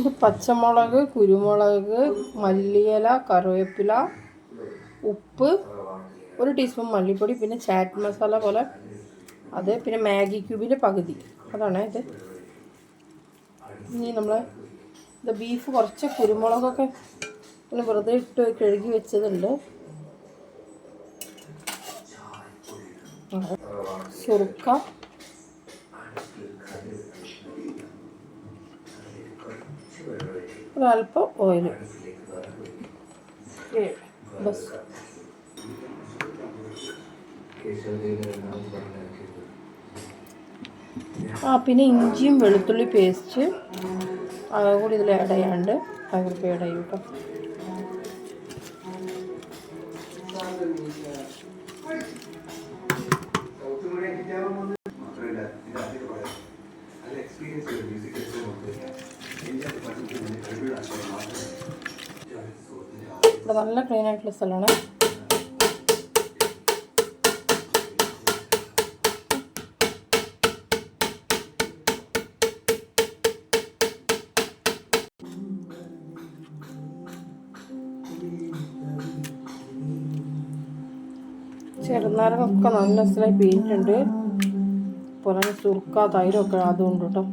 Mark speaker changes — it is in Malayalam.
Speaker 1: ഇത് പച്ചമുളക്, കുരുമുളക്, മല്ലിയില, കറിവേപ്പില, ഉപ്പ്, 1 ടീസ്പൂൺ മല്ലിപ്പൊടി, പിന്നെ ചാറ്റ് മസാല പോലെ അത്, പിന്നെ മാഗി ക്യൂബിൻ്റെ പകുതി, അതാണ് ഇത്. ഇനി നമ്മൾ ഇത് ബീഫ് കുറച്ച് കുരുമുളകൊക്കെ പിന്നെ വെറുതെ ഇട്ട് കഴുകി വെച്ചതുണ്ട്. സുർക്ക, ഒരല്പം ഓയിൽ, ബസ്. പിന്നെ ഇഞ്ചിയും വെളുത്തുള്ളി പേസ്റ്റ് അതുകൂടി ഇതിൽ ആഡ് ചെയ്യാണ്ട് അതിലേക്ക് ആഡ് ചെയ്യും കേട്ടോ. ഇവിടെ നല്ല ക്ലീൻ ആയിട്ടുള്ള സ്ഥലമാണ്. ചെറുനാരങ്ങൊക്കെ നല്ല സ്ഥലമായി പിഴിഞ്ഞിട്ടുണ്ട്. പുറമെ സുർക്ക തൈരൊക്കെ അതുകൊണ്ട് കേട്ടോ.